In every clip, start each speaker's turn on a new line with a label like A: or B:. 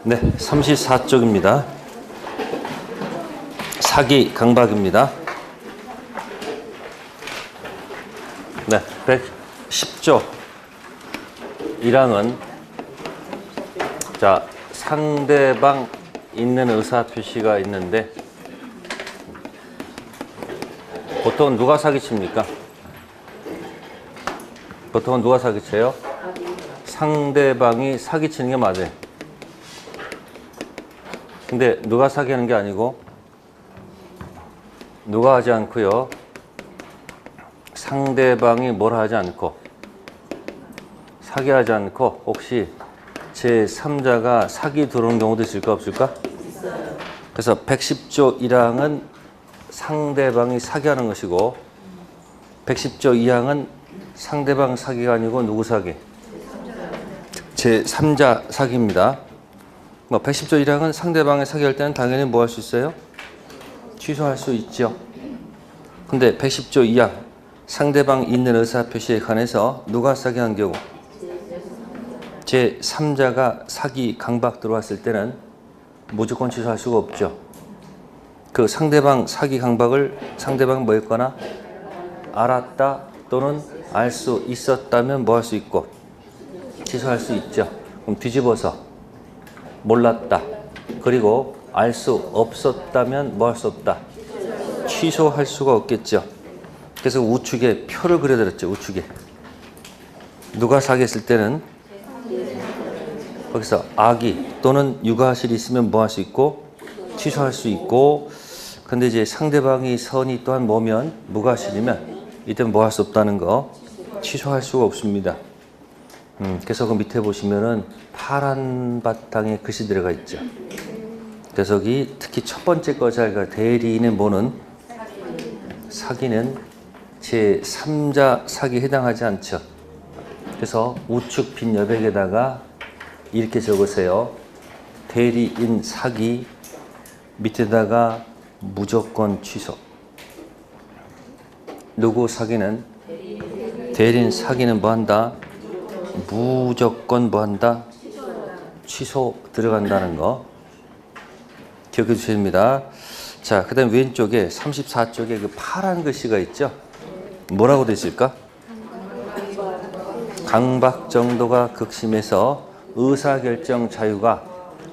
A: 네, 34쪽입니다. 사기 강박입니다. 네, 110조 1항은 자, 상대방 있는 의사표시가 있는데 보통 누가 사기칩니까? 보통은 누가 사기쳐요? 상대방이 사기치는 게 맞아요. 근데 누가 사기하는 게 아니고 누가 하지 않고요. 상대방이 뭐라 하지 않고 사기하지 않고 혹시 제3자가 사기 들어오는 경우도 있을까 없을까? 있어요. 그래서 110조 1항은 상대방이 사기하는 것이고 110조 2항은 상대방 사기가 아니고 누구 사기? 제3자 사기입니다. 110조 1항은 상대방이 사기할 때는 당연히 뭐 할 수 있어요? 취소할 수 있죠. 근데 110조 2항 상대방 있는 의사표시에 관해서 누가 사기한 경우? 제3자가 사기 강박 들어왔을 때는 무조건 취소할 수가 없죠. 그 상대방 사기 강박을 상대방 뭐였거나 알았다 또는 알 수 있었다면 뭐 할 수 있고 취소할 수 있죠. 그럼 뒤집어서 몰랐다 그리고 알 수 없었다면 뭐 할 수 없다? 취소할 수가 없겠죠. 그래서 우측에 표를 그려드렸죠. 우측에 누가 사기했을 때는 거기서 악의 또는 육아실이 있으면 뭐 할 수 있고 취소할 수 있고, 근데 이제 상대방이 선이 또한 뭐면 무과실이면 이때는 뭐 할 수 없다는 거 취소할 수가 없습니다. 그래서 그 밑에 보시면은 파란 바탕에 글씨 들어가 있죠. 그래서 여기 특히 첫 번째 거 잘 대리인의 뭐는 사기는 제3자 사기에 해당하지 않죠. 그래서 우측 빈 여백에다가 이렇게 적으세요. 대리인 사기 밑에다가 무조건 취소. 누구 사기는? 대리인 사기는 뭐 한다? 무조건 뭐 한다? 취소 들어간다는 거 기억해 주셔야 됩니다. 자, 그 다음 왼쪽에 34쪽에 그 파란 글씨가 있죠? 뭐라고 되어 있을까? 강박 정도가 극심해서 의사결정 자유가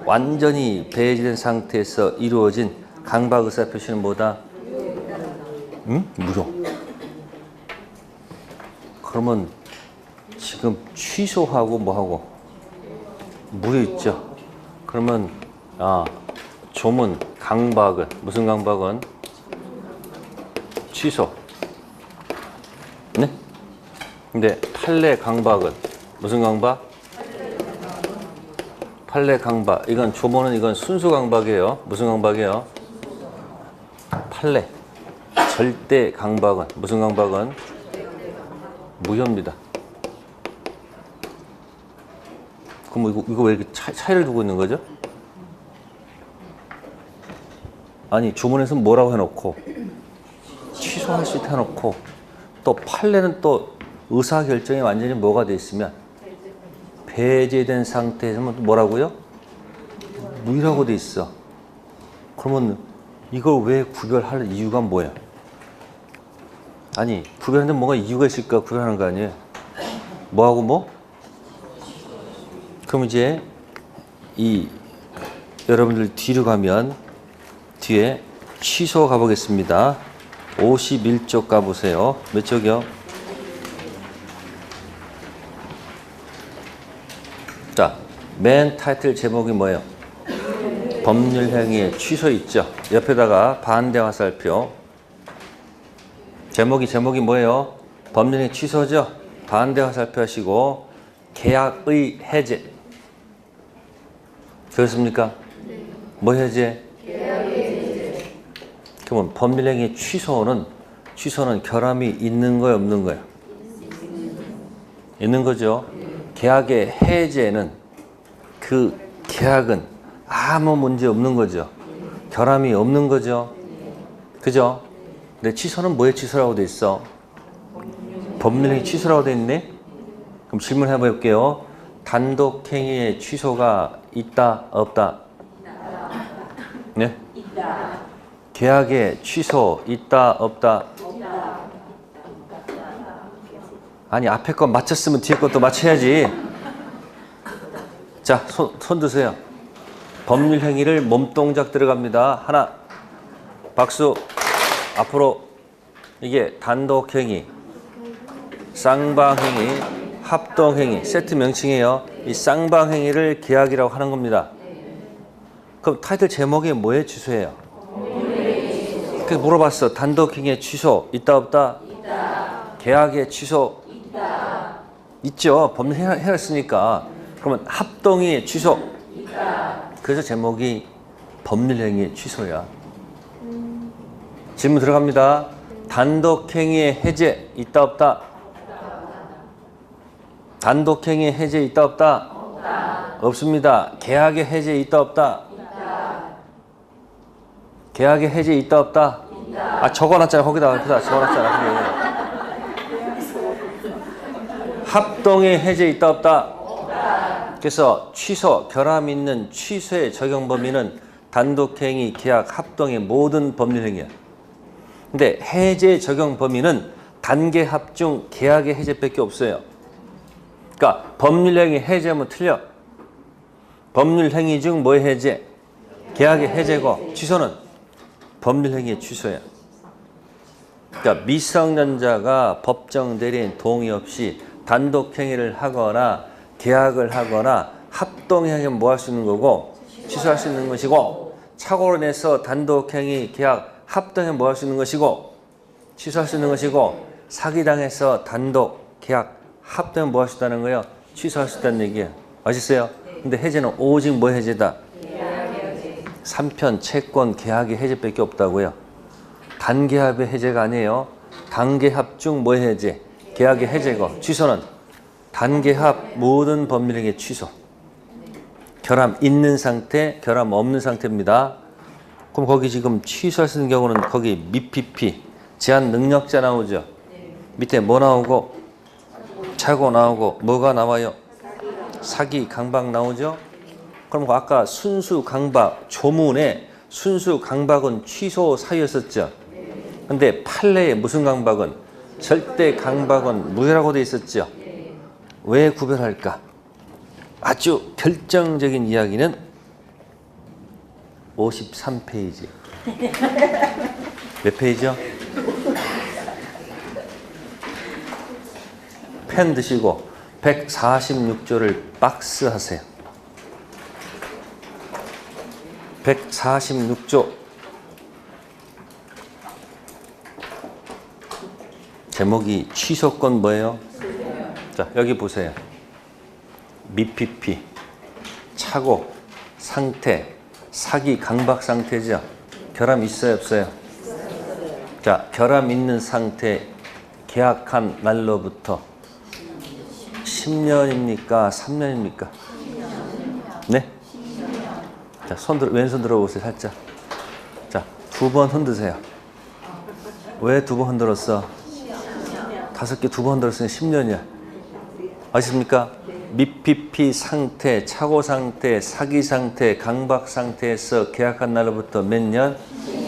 A: 완전히 배제된 상태에서 이루어진 강박 의사표시는 뭐다? 무효. 그러면 지금 취소하고 뭐하고 무효 있죠? 그러면 조문 강박은 무슨 강박은? 취소. 네? 근데 판례 강박은 무슨 강박? 판례 강박. 이건 조문은 이건 순수 강박이에요. 무슨 강박이에요? 판례. 절대 강박은 무슨 강박은? 무효입니다. 그럼 이거 왜 이렇게 차이를 두고 있는 거죠? 아니 조문에서 뭐라고 해놓고 취소할 수 있다 해놓고 또 판례는 또 의사결정이 완전히 뭐가 돼 있으면 배제된 상태에서는 뭐라고요? 무효라고 돼 있어. 그러면 이걸 왜 구별할 이유가 뭐야? 아니 구별하는데 뭔가 이유가 있을까 구별하는 거 아니에요? 뭐하고 뭐? 그럼 이제 이 여러분들 뒤로 가면 뒤에 취소 가보겠습니다. 51쪽 가보세요. 몇 쪽이요? 자, 맨 타이틀 제목이 뭐예요? 법률 행위의 취소 있죠. 옆에다가 반대 화살표. 제목이 뭐예요? 법률 행위 취소죠. 반대 화살표 하시고 계약의 해제. 그렇습니까? 뭐 해제? 그러면 법률 행위 취소는 결함이 있는 거예요, 없는 거예요? 있는 거죠. 계약의 해제는 그 계약은 아무 문제 없는 거죠. 결함이 없는 거죠. 그죠? 근데 취소는 뭐에 취소라고 돼 있어? 법률행위 취소라고 돼 있네? 그럼 질문해 볼게요. 단독행위의 취소가 있다 없다? 네? 계약의 취소 있다 없다? 아니 앞에 거 맞췄으면 뒤에 것도 맞춰야지. 자, 손 드세요. 법률 행위를 몸동작 들어갑니다. 하나, 박수. 앞으로. 이게 단독행위, 쌍방행위, 합동행위 세트 명칭이에요. 이 쌍방행위를 계약이라고 하는 겁니다. 그럼 타이틀 제목이 뭐에 취소해요? 그래서 물어봤어. 단독행위의 취소 있다 없다? 있다. 계약의 취소 있다. 있죠. 법률 해놨으니까. 그러면 합동의 취소 있다. 그래서 제목이 법률행위의 취소야. 질문 들어갑니다. 단독행위의 해제 있다 없다? 단독행위의 해제 있다 없다? 없습니다. 계약의 해제 있다 없다? 계약의 해제 있다 없다? 아, 적어놨잖아. 거기다 적어놨잖아. 합동의 해제 있다 없다? 그래서 취소, 결함 있는 취소의 적용 범위는 단독행위, 계약, 합동의 모든 법률행위야. 근데 해제 적용 범위는 단계 합중 계약의 해제밖에 없어요. 그러니까 법률행위 해제하면 틀려. 법률행위 중 뭐의 해제? 계약의 해제고 취소는 법률행위의 취소야. 그러니까 미성년자가 법정 대리인 동의 없이 단독행위를 하거나 계약을 하거나 합동행위하면 뭐 할 수 있는 거고 취소할 수 있는 것이고, 착오로 내서 단독행위, 계약, 합동에 뭐 할 수 있는 것이고 취소할 수 있는 것이고, 사기당해서 단독, 계약, 합동에 뭐 할 수 있다는 거예요? 취소할 수 있다는 얘기예요. 아시겠어요? 근데 해제는 오직 뭐 해제다? 3편, 채권, 계약의 해제밖에 없다고요. 단계합의 해제가 아니에요. 단계합 중 뭐 해제? 계약의 해제고, 취소는 단계합 모든 법률행위 취소. 결함 있는 상태, 결함 없는 상태입니다. 그럼 거기 지금 취소할 수 있는 경우는 거기 미PP, 제한 능력자 나오죠. 밑에 뭐 나오고? 착오 나오고, 뭐가 나와요? 사기, 강박 나오죠. 그럼 아까 순수 강박, 조문에 순수 강박은 취소 사유였었죠. 근데 판례에 무슨 강박은? 절대 강박은 무효라고 돼 있었죠. 왜 구별할까? 아주 결정적인 이야기는 53페이지. 몇 페이지요? 펜 드시고 146조를 박스 하세요. 146조. 제목이 취소권 뭐예요? 자, 여기 보세요. 미PP, 착오, 상태, 사기, 강박 상태죠. 결함 있어요, 없어요? 자, 결함 있는 상태, 계약한 날로부터 10년입니까? 3년입니까? 네? 자, 왼손 들어보세요, 살짝. 자, 2번 흔드세요. 왜 2번 흔들었어? 5개 2번 흔들었으니 10년이야. 아십니까? 미PP 상태, 착오 상태, 사기 상태, 강박 상태에서 계약한 날로부터 몇 년?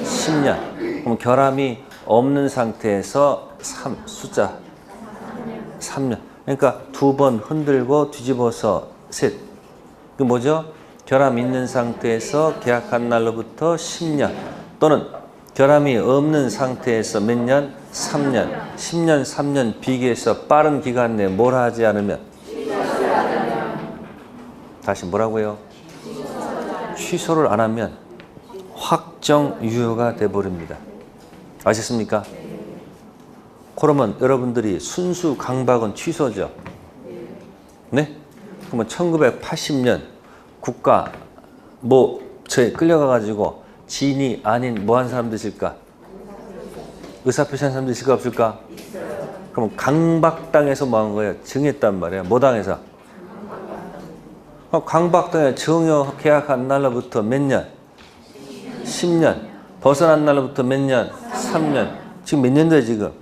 A: 10년. 그럼 결함이 없는 상태에서 숫자 3년. 그러니까 2번 흔들고 뒤집어서 셋. 그 뭐죠? 결함 있는 상태에서 계약한 날로부터 10년. 또는 결함이 없는 상태에서 몇 년? 3년. 10년, 3년 비교해서 빠른 기간 내에 뭘 하지 않으면? 다시 뭐라고요? 취소를 안 하면 확정 유효가 돼버립니다. 아셨습니까? 그러면 여러분들이 순수 강박은 취소죠. 네? 그러면 1980년 국가 저에 끌려가가지고 진이 아닌 뭐 한 사람들 있을까? 의사표시한 사람들 있을까 없을까? 그럼 강박당해서 뭐 한 거예요? 증했단 말이에요. 뭐 당해서? 강박당해 정여 계약한 날로부터 몇 년? 10년. 벗어난 날로부터 몇 년? 3년. 지금 몇 년도야 지금?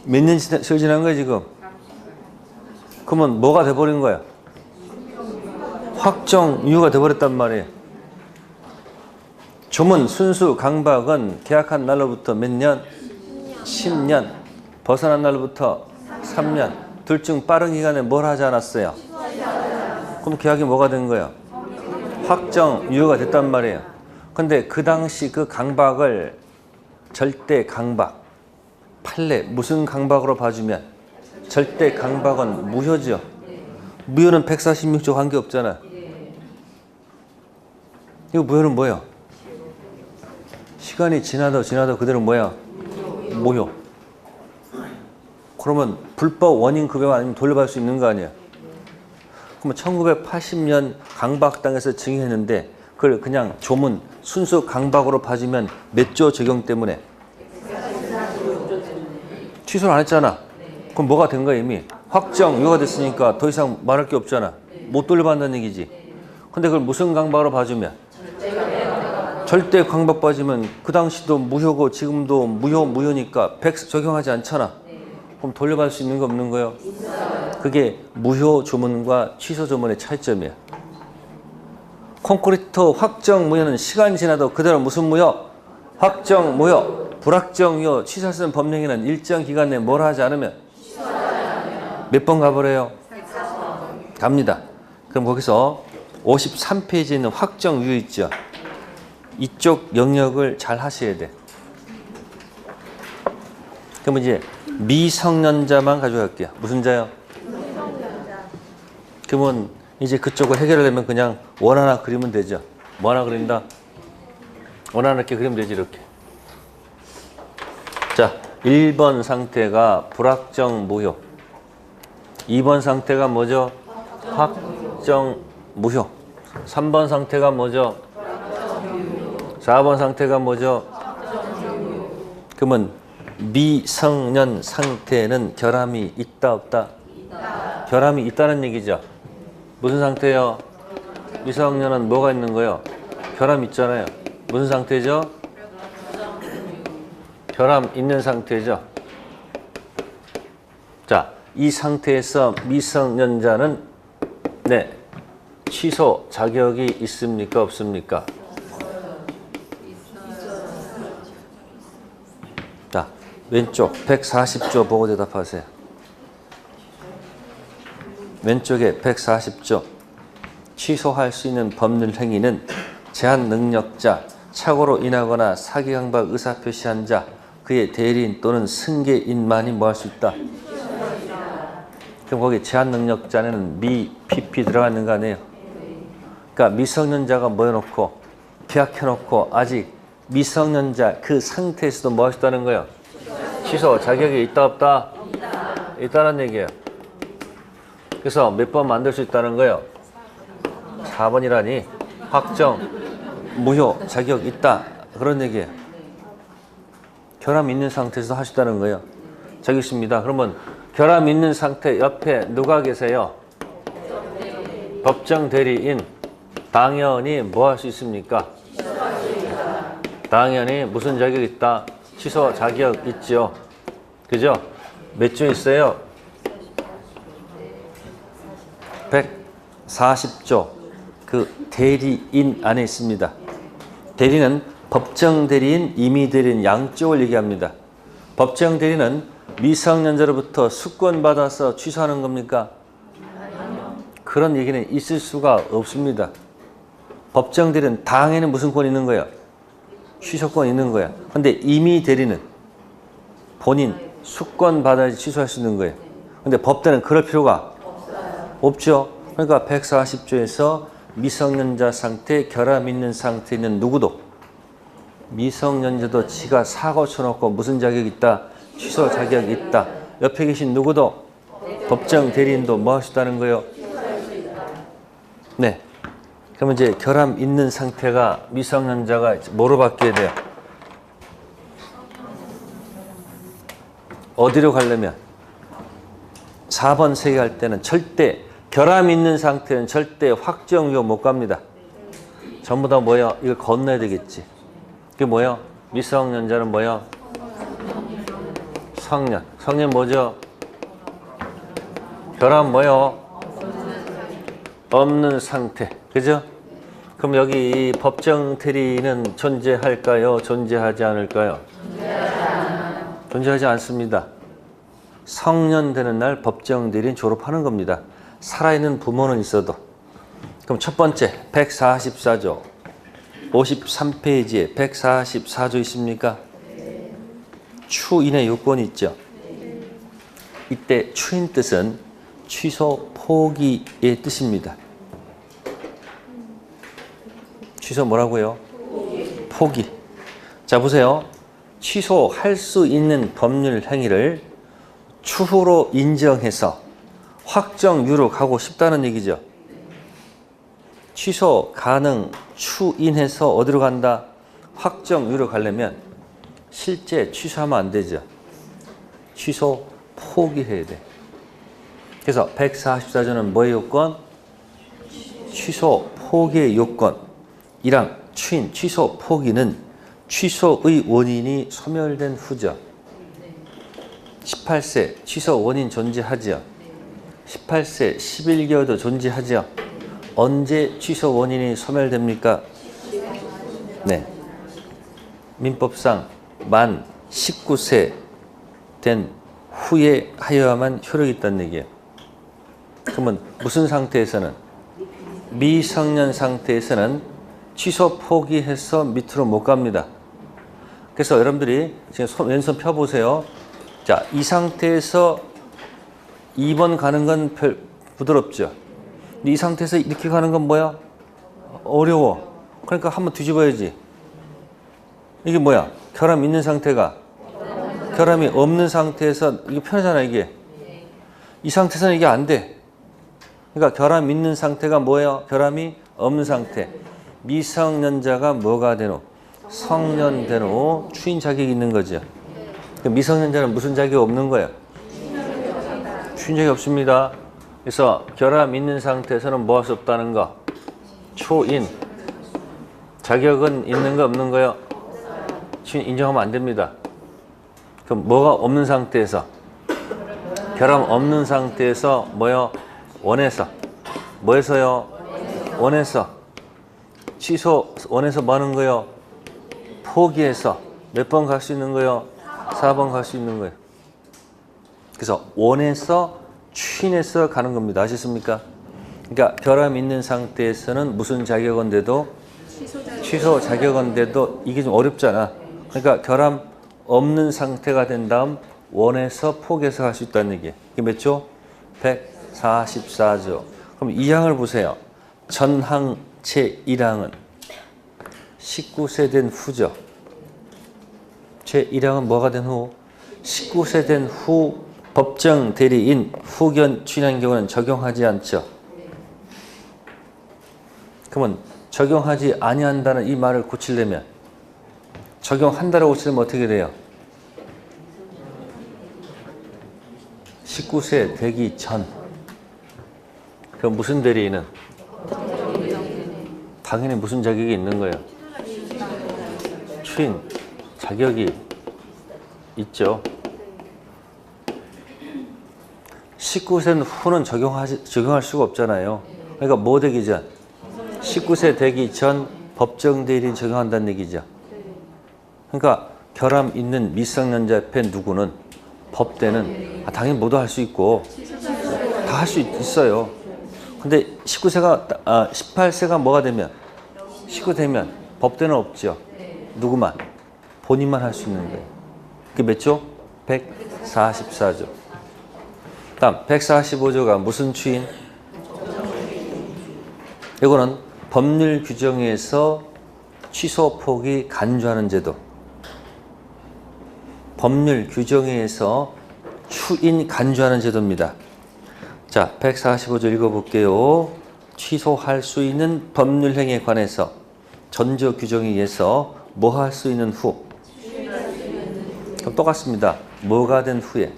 A: 몇 년 지난 거야 지금? 그러면 뭐가 돼버린 거야? 확정 유효가 돼버렸단 말이에요. 조문, 순수, 강박은 계약한 날로부터 몇 년? 10년. 벗어난 날로부터 3년. 둘 중 빠른 기간에 뭘 하지 않았어요? 그럼 계약이 뭐가 된 거예요? 확정 유효가 됐단 말이에요. 근데 그 당시 그 강박을 절대 강박, 판례, 무슨 강박으로 봐주면 절대 강박은 무효죠. 무효는 146조 관계없잖아. 이거 무효는 뭐예요? 시간이 지나도 그대로 뭐야? 무효. 그러면 불법 원인 급여 아니면 돌려받을 수 있는 거 아니야? 그러면 1980년 강박당에서 증인했는데 그걸 그냥 조문 순수 강박으로 봐주면 몇 조 적용 때문에? 취소를 안 했잖아. 그럼 뭐가 된 거야 이미? 확정 유효가 됐으니까 더 이상 말할 게 없잖아. 못 돌려받는다는 얘기지. 근데 그걸 무슨 강박으로 봐주면? 절대 강박 봐주면 그 당시도 무효고 지금도 무효니까 100 적용하지 않잖아. 그럼 돌려받을 수 있는 거 없는 거예요? 그게 무효 조문과 취소 조문의 차이점이야. 콘크리트 확정 무효는 시간이 지나도 그대로 무슨 무효? 확정 무효. 불확정 유효 취소할 수 있는 법령에는 일정 기간 내에 뭘 하지 않으면? 몇 번 가버려요? 갑니다. 그럼 거기서 53페이지에 있는 확정 유효 있죠? 이쪽 영역을 잘 하셔야 돼. 그럼 이제 미성년자만 가져갈게요. 무슨 자요? 그러면 이제 그쪽을 해결하려면 그냥 원 하나 그리면 되죠. 뭐 하나 그린다? 원 하나 이렇게 그리면 되지 이렇게. 자, 1번 상태가 불확정 무효. 2번 상태가 뭐죠? 확정 무효. 3번 상태가 뭐죠? 4번 상태가 뭐죠? 그러면 미성년 상태는 결함이 있다 없다? 결함이 있다는 얘기죠. 무슨 상태예요? 미성년은 뭐가 있는 거예요? 결함 있잖아요. 무슨 상태죠? 결함 있는 상태죠. 자, 이 상태에서 미성년자는 취소 자격이 있습니까? 없습니까? 자, 왼쪽 140조 보고 대답하세요. 왼쪽에 140조. 취소할 수 있는 법률 행위는 제한 능력자, 착오로 인하거나 사기 강박 의사 표시한 자, 그의 대리인 또는 승계인만이 뭐 할 수 있다? 그럼 거기 제한 능력자는 미, PP 들어가는 거 아니에요? 그러니까 미성년자가 뭐 해놓고 계약해놓고 아직 미성년자 그 상태에서도 뭐 할 수 있다는 거예요? 취소 자격이 있다 없다? 있다는 얘기예요. 그래서 몇 번 만들 수 있다는 거예요? 4번이라니 확정 무효 자격 있다 그런 얘기예요. 결함 있는 상태에서 할 수 있다는 거예요. 자격 있습니다. 그러면 결함 있는 상태 옆에 누가 계세요? 법정 대리인. 당연히 뭐 할 수 있습니까? 당연히 무슨 자격 있다? 취소 자격 있죠. 그죠? 몇 조 있어요? 140조. 그 대리인 안에 있습니다. 대리는 법정 대리인, 임의 대리인 양쪽을 얘기합니다. 법정 대리는 미성년자로부터 수권 받아서 취소하는 겁니까? 그런 얘기는 있을 수가 없습니다. 법정 대리는 당에는 무슨 권이 있는 거예요? 취소권 있는 거야. 근데 임의 대리는 본인 수권 받아야지 취소할 수 있는 거예요. 근데 법대는 그럴 필요가 없죠. 그러니까 140조에서 미성년자 상태, 결함 있는 상태에 있는 누구도 미성년자도 지가 사고 쳐놓고 무슨 자격이 있다? 취소 자격이 있다. 옆에 계신 누구도 법정 대리인도 뭐 할 수 있다는 거예요? 네. 그러면 이제 결함 있는 상태가 미성년자가 뭐로 바뀌어야 돼요? 어디로 가려면 4번 세개할 때는 절대 결함 있는 상태는 절대 확정유효 못 갑니다. 전부 다 뭐예요? 이걸 건너야 되겠지. 그게 뭐예요? 미성년자는 뭐예요? 성년. 성년 뭐죠? 결함 뭐예요? 없는 상태. 그죠? 그럼 여기 이 법정 대리인은 존재할까요? 존재하지 않을까요? 존재하지 않습니다. 성년 되는 날 법정 대리인 졸업하는 겁니다. 살아있는 부모는 있어도. 그럼 첫 번째 144조 53페이지에 144조 있습니까? 추인의 요건이 있죠. 이때 추인 뜻은 취소 포기의 뜻입니다. 취소 뭐라고요? 포기. 자 보세요. 취소할 수 있는 법률 행위를 추후로 인정해서 확정 유력하고 싶다는 얘기죠. 취소 가능 추인해서 어디로 간다? 확정 유력하려면 실제 취소하면 안 되죠. 취소 포기해야 돼. 그래서 144조는 뭐의 요건? 취소 포기의 요건. 이랑 추인, 취소 포기는 취소의 원인이 소멸된 후죠. 18세 취소 원인 존재하죠. 18세 11개월도 존재하죠. 언제 취소 원인이 소멸됩니까? 네. 민법상 만 19세 된 후에 하여야만 효력이 있다는 얘기예요. 그러면 무슨 상태에서는? 미성년 상태에서는 취소 포기해서 밑으로 못 갑니다. 그래서 여러분들이 지금 왼손 펴보세요. 자, 이 상태에서 2번 가는 건 부드럽죠. 이 상태에서 이렇게 가는 건 뭐야? 어려워. 그러니까 한번 뒤집어야지. 이게 뭐야? 결함 있는 상태가 결함이 없는 상태에서 이게 편하잖아 이게. 이 상태에서는 이게 안 돼. 그러니까 결함 있는 상태가 뭐예요? 결함이 없는 상태. 미성년자가 뭐가 되노? 성년 된 후 추인 자격이 있는 거죠. 미성년자는 무슨 자격이 없는 거예요? 추인 자격이 없습니다. 그래서 결함 있는 상태에서는 뭐 할 수 없다는 거? 추인. 자격은 있는 거 없는 거요? 추인 인정하면 안 됩니다. 그럼 뭐가 없는 상태에서? 결함 없는 상태에서 뭐요? 원해서. 뭐해서요? 원해서. 취소 원해서 뭐 하는 거요? 포기해서. 몇 번 갈 수 있는 거요? 4번 갈 수 있는 거예요. 그래서 원해서 추인해서 가는 겁니다. 아셨습니까? 그러니까 결함 있는 상태에서는 무슨 자격은 돼도 취소 자격은 돼도 이게 좀 어렵잖아. 그러니까 결함 없는 상태가 된 다음 원해서 포기해서 갈 수 있다는 얘기예요. 이게 몇 조? 144조. 그럼 이 항을 보세요. 전항 제1항은 19세 된 후죠. 제1항은 뭐가 된 후? 19세 된 후 법정 대리인 후견 추인한 경우는 적용하지 않죠. 그러면 적용하지 아니한다는 이 말을 고치려면 적용한다고 고치려면 어떻게 돼요? 19세 되기 전. 그럼 무슨 대리인은? 당연히 무슨 자격이 있는 거예요? 추인 자격이 있죠. 19세 후는 적용할 수가 없잖아요. 그러니까 뭐 되기 전? 19세 되기 전 법정 대리인 적용한다는 얘기죠. 그러니까 결함 있는 미성년자 옆에 누구는 법대는 당연히 모두 할 수 있고 다 할 수 있어요. 근데 18세가 뭐가 되면? 19 되면 법대는 없죠. 누구만? 본인만 할 수 있는 거예요. 그게 몇 조? 144조. 다음 145조가 무슨 추인? 이거는 법률 규정에서 취소 포기 간주하는 제도. 법률 규정에서 추인 간주하는 제도입니다. 자, 145조 읽어볼게요. 취소할 수 있는 법률 행위에 관해서 전조 규정에 의해서 뭐 할 수 있는 후? 그럼 똑같습니다. 뭐가 된 후에?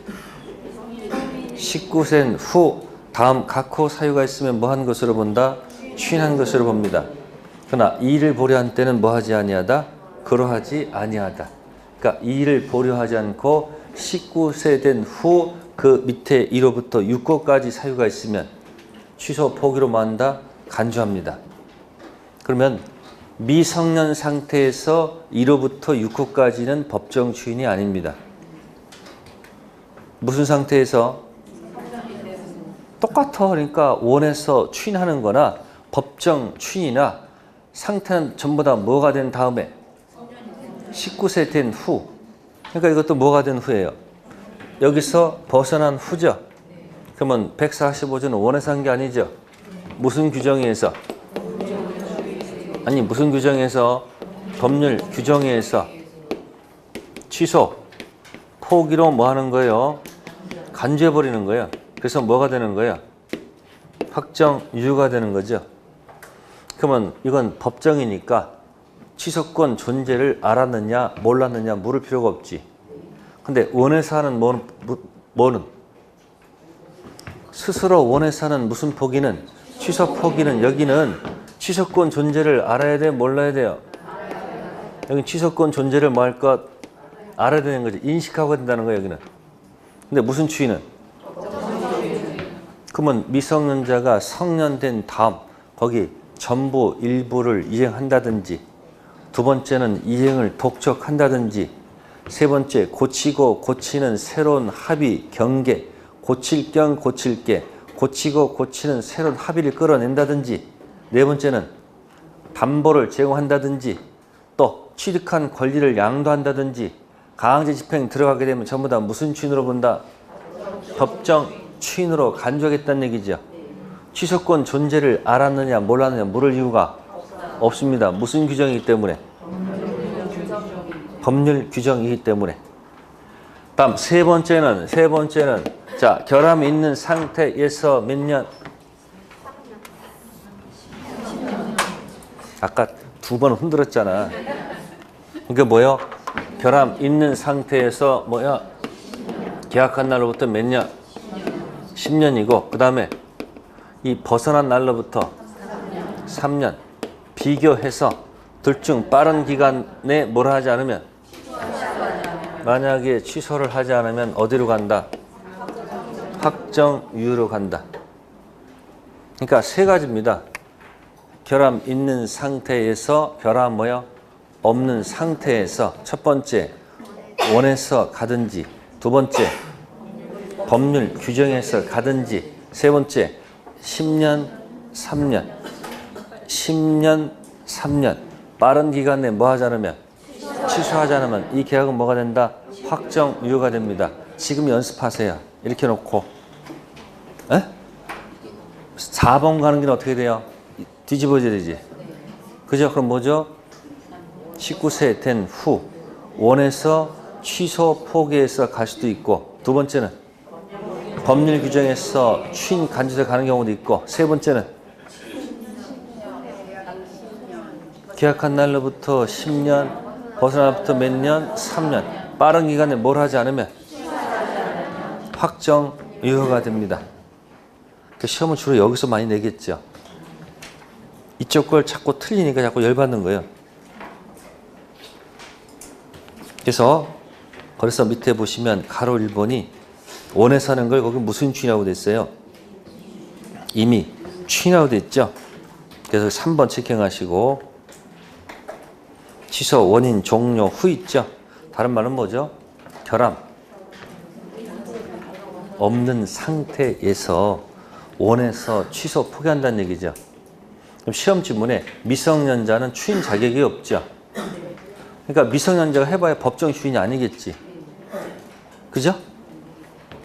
A: 19세 후 다음 각호 사유가 있으면 뭐 한 것으로 본다? 추인한 것으로 봅니다. 그러나 이의를 보려한 때는 뭐 하지 아니하다? 그러하지 아니하다. 그러니까 이의를 보려하지 않고 19세 된 후 그 밑에 1호부터 6호까지 사유가 있으면 취소 포기로 뭐 한다? 간주합니다. 그러면 미성년 상태에서 1호부터 6호까지는 법정 추인이 아닙니다. 무슨 상태에서? 똑같아. 그러니까 원에서 추인하는 거나 법정 추인이나 상태는 전부 다 뭐가 된 다음에 19세 된 후. 그러니까 이것도 뭐가 된 후예요? 여기서 벗어난 후죠. 그러면 145조는 원에서 한 게 아니죠. 무슨 규정에 의해서? 아니 무슨 규정에 의해서? 법률 규정에 의해서 취소, 포기로 뭐 하는 거예요? 간주해버리는 거예요. 그래서 뭐가 되는 거예요? 확정 유효가 되는 거죠. 그러면 이건 법정이니까 취소권 존재를 알았느냐 몰랐느냐 물을 필요가 없지. 근데 원해서 하는 뭐는? 스스로 원해서 하는 무슨 포기는? 취소 포기는 여기는 취소권 존재를 알아야 돼 몰라야 돼요? 여기 취소권 존재를 뭐 할 것? 알아야 되는 거지. 인식하고 된다는 거예요 여기는. 근데 무슨 추이는? 그러면 미성년자가 성년된 다음 거기 전부 일부를 이행한다든지 두 번째는 이행을 독촉한다든지 세 번째 고치고 고치는 새로운 합의 경계 고칠 겸 고칠게 고치고 고치는 새로운 합의를 끌어낸다든지 네 번째는 담보를 제공한다든지 또 취득한 권리를 양도한다든지 강제 집행 들어가게 되면 전부 다 무슨 추인으로 본다? 법정 추인으로 간주하겠다는 얘기죠. 취소권 존재를 알았느냐 몰랐느냐 물을 이유가 없습니다. 무슨 규정이기 때문에? 법률 규정이기 때문에. 다음 세 번째는 자 결함이 있는 상태에서 몇 년? 아까 두 번 흔들었잖아. 이게 뭐요? 결함 있는 상태에서 뭐야? 계약한 날로부터 몇 년? 10년이고 그 다음에 이 벗어난 날로부터 3년 비교해서 둘 중 빠른 기간에 뭘 하지 않으면 만약에 취소를 하지 않으면 어디로 간다? 확정 유효로 간다. 그러니까 세 가지입니다. 결함 있는 상태에서 결함 뭐요? 없는 상태에서 첫 번째 원해서 가든지 두 번째 법률 규정에서 가든지 세 번째 10년 3년 10년 3년 빠른 기간 내에 뭐 하지 않으면 취소하지 않으면 이 계약은 뭐가 된다? 확정 유효가 됩니다. 지금 연습하세요. 이렇게 놓고 4번 가는 길은 어떻게 돼요? 뒤집어져야 되지. 그죠? 그럼 뭐죠? 19세 된 후 원해서 취소 포기해서 갈 수도 있고 두 번째는 법률 규정에서 추인 간주돼 가는 경우도 있고 세 번째는 계약한 날로부터 10년 벗어난 날부터 몇 년? 3년 빠른 기간에 뭘 하지 않으면 확정 유효가 됩니다. 시험은 주로 여기서 많이 내겠죠. 이쪽 걸 자꾸 틀리니까 자꾸 열받는 거예요. 그래서 밑에 보시면 가로 1번이 원해서 하는 걸 거기 무슨 추인하고 됐어요? 이미 추인하고 됐죠. 그래서 3번 체킹하시고 취소 원인 종료 후 있죠. 다른 말은 뭐죠? 결함 없는 상태에서 원해서 취소 포기한다는 얘기죠. 그럼 시험 지문에 미성년자는 추인 자격이 없죠. 그러니까 미성년자가 해봐야 법정 추인이 아니겠지. 그죠?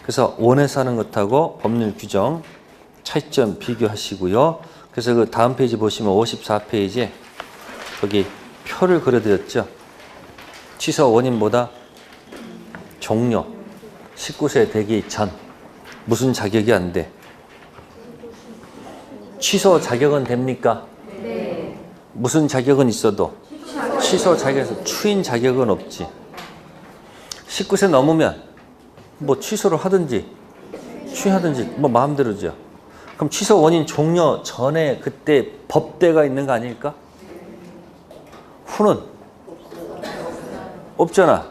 A: 그래서 원해서 하는 것하고 법률 규정 차이점 비교하시고요. 그래서 그 다음 페이지 보시면 54페이지에 거기 표를 그려드렸죠. 취소 원인보다 종료 19세 되기 전 무슨 자격이 안 돼? 취소 자격은 됩니까? 네. 무슨 자격은 있어도 취소 자격에서 추인 자격은 없지. 19세 넘으면 뭐 취소를 하든지 추인하든지 뭐 마음대로죠. 그럼 취소 원인 종료 전에 그때 법대가 있는 거 아닐까? 후는 없잖아.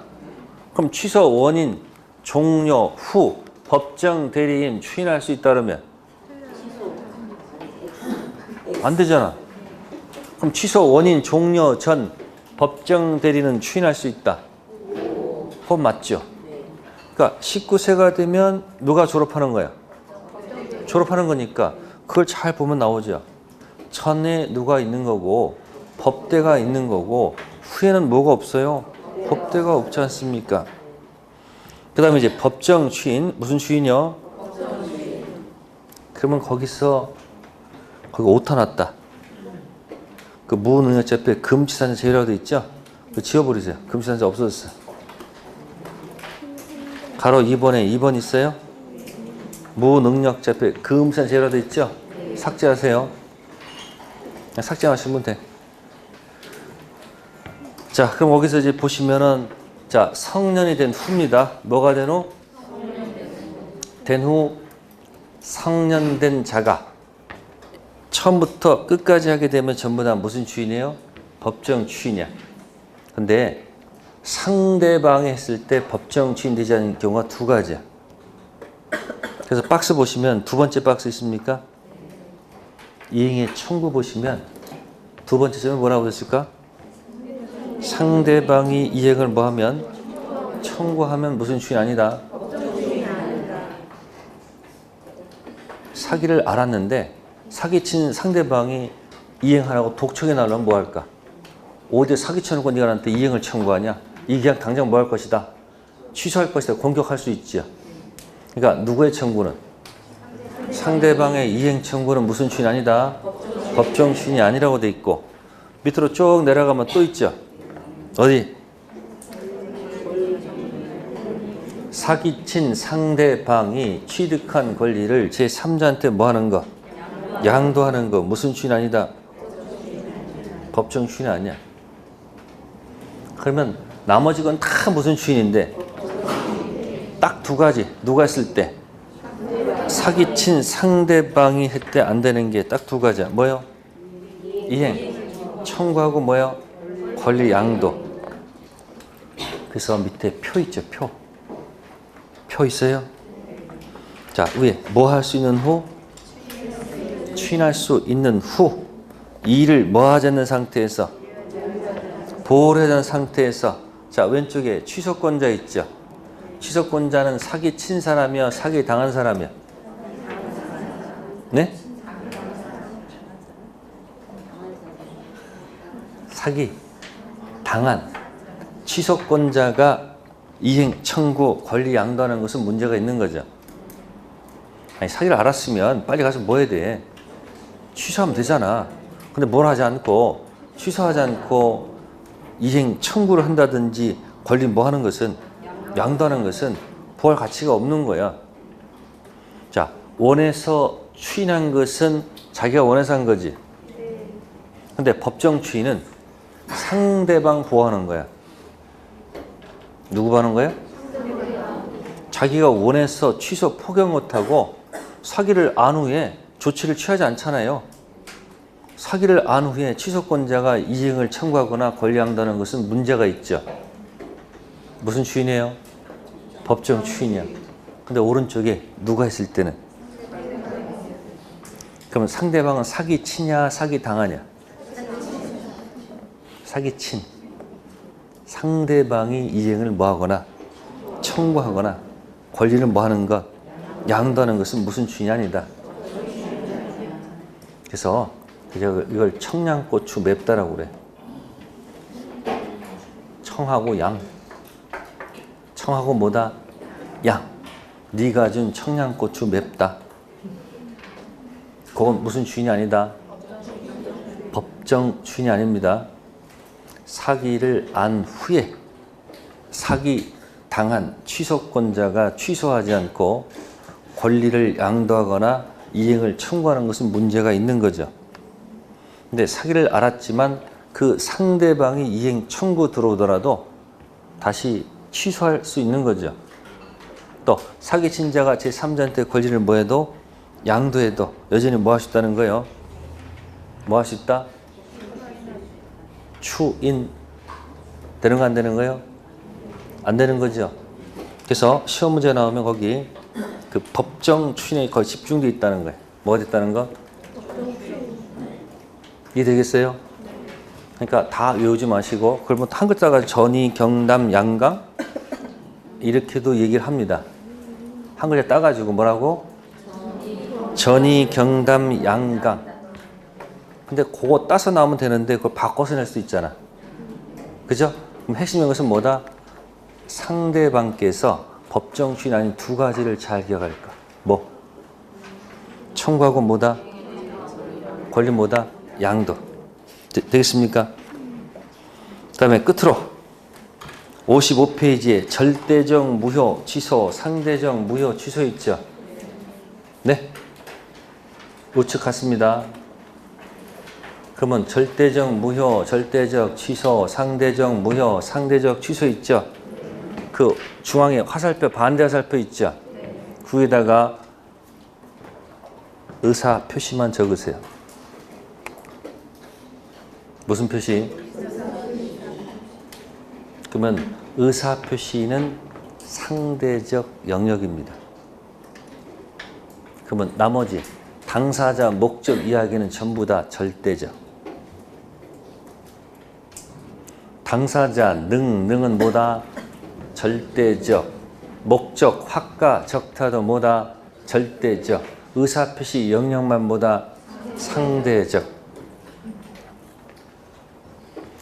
A: 그럼 취소 원인 종료 후 법정 대리인 추인할 수 있다 그러면 안 되잖아. 그럼 취소 원인 종료 전 법정 대리는 추인할 수 있다. 그건 맞죠? 그러니까 19세가 되면 누가 졸업하는 거야? 졸업하는 거니까 그걸 잘 보면 나오죠. 전에 누가 있는 거고 법대가 있는 거고 후에는 뭐가 없어요? 법대가 없지 않습니까? 그 다음에 이제 법정 추인. 무슨 추인이요? 그러면 거기서 거기 오타 났다. 그 무능력자 앞에 금치산자 제외라고 돼 있죠? 그 지워버리세요. 금치산자 없어졌어요. 가로 2번에 2번 있어요? 무능력자 앞에 금치산자 제외라고 돼 있죠? 삭제하세요. 그냥 삭제하시면 돼. 자, 그럼 거기서 이제 보시면은 자, 성년이 된 후입니다. 뭐가 된 후? 된 후 성년된 자가 처음부터 끝까지 하게 되면 전부 다 무슨 추인이에요? 법정 추인이야. 근데 상대방이 했을 때 법정 추인되지 않는 경우가 두 가지야. 그래서 박스 보시면 두 번째 박스 있습니까? 이행의 청구 보시면 두 번째 점에 뭐라고 했을까? 상대방이 이행을 뭐 하면? 청구하면 무슨 추인 아니다? 사기를 알았는데 사기친 상대방이 이행하라고 독촉에 나오면 뭐 할까? 어디 사기쳐놓고 네가 나한테 이행을 청구하냐? 이 그냥 당장 뭐 할 것이다? 취소할 것이다. 공격할 수 있죠. 그러니까 누구의 청구는? 상대방의 이행 청구는 무슨 추인 아니다? 법정 추인이 아니라고 돼 있고 밑으로 쭉 내려가면 또 있죠. 어디? 사기친 상대방이 취득한 권리를 제3자한테 뭐 하는 거? 양도하는 거. 무슨 추인 아니다? 법정 추인이 아니야. 그러면 나머지 건 다 무슨 추인인데 딱 두 가지. 누가 했을 때? 사기친 상대방이 했대 안 되는 게 딱 두 가지야. 뭐요? 이행. 청구하고 뭐요? 권리 양도. 그래서 밑에 표 있죠. 표. 표 있어요? 자, 위에 뭐 할 수 있는 후? 추인할 수 있는 후. 이를 뭐 하지 않는 상태에서? 보호를 하지 않는 상태에서. 자, 왼쪽에 취소권자 있죠? 취소권자는 사기 친 사람이요? 사기 당한 사람이요? 네? 사기 당한 취소권자가 이행 청구 권리 양도하는 것은 문제가 있는 거죠. 아니, 사기를 알았으면 빨리 가서 뭐 해야 돼? 취소하면 되잖아. 근데 뭘 하지 않고 취소하지 않고 이행 청구를 한다든지 권리 뭐 하는 것은 양도하는 것은 보할 가치가 없는 거야. 자, 원해서 추인한 것은 자기가 원해서 한 거지. 근데 법정 추인은 상대방 보호하는 거야. 누구 보호하는 거야? 자기가 원해서 취소 포경 못하고 사기를 안 후에 조치를 취하지 않잖아요. 사기를 안 후에 취소권자가 이행을 청구하거나 권리 양도하는 것은 문제가 있죠. 무슨 추인이에요? 법정 추인이야. 근데 오른쪽에 누가 했을 때는? 그러면 상대방은 사기 치냐 사기 당하냐? 사기 친. 상대방이 이행을 뭐 하거나 청구하거나 권리를 뭐 하는 것? 양도하는 것은 무슨 추인이 아니다. 그래서 이걸 청양고추 맵다라고 그래. 청하고 양. 청하고 뭐다? 양. 네가 준 청양고추 맵다. 그건 무슨 추인이 아니다. 법정 추인이 아닙니다. 사기를 안 후에 사기 당한 취소권자가 취소하지 않고 권리를 양도하거나 이행을 청구하는 것은 문제가 있는 거죠. 근데 사기를 알았지만 그 상대방이 이행 청구 들어오더라도 다시 취소할 수 있는 거죠. 또 사기친 자가 제3자한테 권리를 뭐 해도 양도해도 여전히 뭐 할 수 있다는 거예요? 뭐 할 수 있다? 추인. 되는 거 안 되는 거예요? 안 되는 거죠. 그래서 시험 문제 나오면 거기 그 법정 추인에 거의 집중되어 있다는 거예요. 뭐가 됐다는 거? 이해되겠어요? 그러니까 다 외우지 마시고 그러면 한 글자가 전이, 경남, 양강 이렇게도 얘기를 합니다. 한 글자 따가지고 뭐라고? 전이, 경남, 양강. 근데 그거 따서 나오면 되는데 그걸 바꿔서 낼 수 있잖아. 그죠? 그럼 핵심인 것은 뭐다? 상대방께서 법정 주인 아닌 두 가지를 잘 기억할까? 뭐? 청구하고 뭐다? 권리 뭐다? 양도. 되겠습니까? 그 다음에 끝으로 55페이지에 절대적 무효 취소, 상대적 무효 취소 있죠? 네? 우측 같습니다. 그러면 절대적 무효, 절대적 취소, 상대적 무효, 상대적 취소 있죠? 그 중앙에 화살표, 반대 화살표 있죠? 그 위에다가 의사 표시만 적으세요. 무슨 표시? 그러면 의사 표시는 상대적 영역입니다. 그러면 나머지 당사자 목적 이야기는 전부 다 절대적. 당사자 능은 뭐다? 절대적. 목적 확가 적타도 뭐다? 절대적. 의사 표시 영역만 뭐다? 상대적.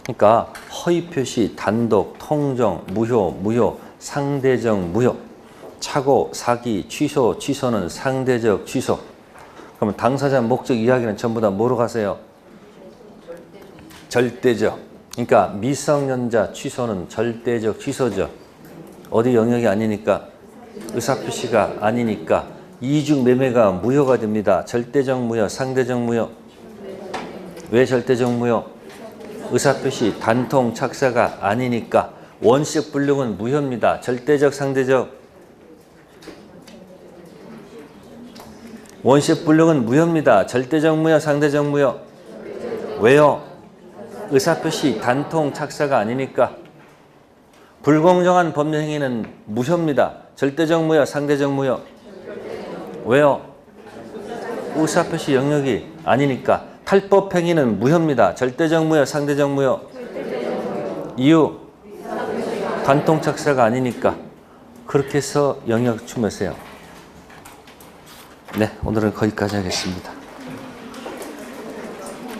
A: 그러니까 허위 표시, 단독, 통정, 무효, 상대적 무효, 착오, 사기, 취소는 상대적 취소. 그러면 당사자 목적 이야기는 전부 다 뭐로 가세요? 절대적. 그러니까 미성년자 취소는 절대적 취소죠. 어디 영역이 아니니까, 의사표시가 아니니까 이중 매매가 무효가 됩니다. 절대적 무효, 상대적 무효. 왜 절대적 무효? 의사표시 단통 착사가 아니니까. 원식 불능은 무효입니다. 절대적, 상대적. 원식 불능은 무효입니다. 절대적 무효, 상대적 무효. 왜요? 의사표시 단통 착사가 아니니까. 불공정한 법률 행위는 무효입니다. 절대적 무효, 상대적 무효. 왜요? 의사표시 영역이 아니니까. 탈법 행위는 무효입니다. 절대적 무효, 상대적 무효. 이유? 단통 착사가 아니니까. 그렇게 해서 영역 추면서요. 네, 오늘은 거기까지 하겠습니다.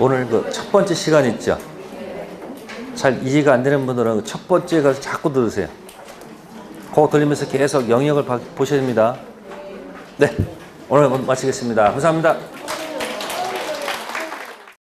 A: 오늘 그 첫 번째 시간 있죠? 잘 이해가 안 되는 분들은 첫 번째 가서 자꾸 들으세요. 그거 들리면서 계속 영역을 보셔야 됩니다. 네, 오늘 마치겠습니다. 감사합니다.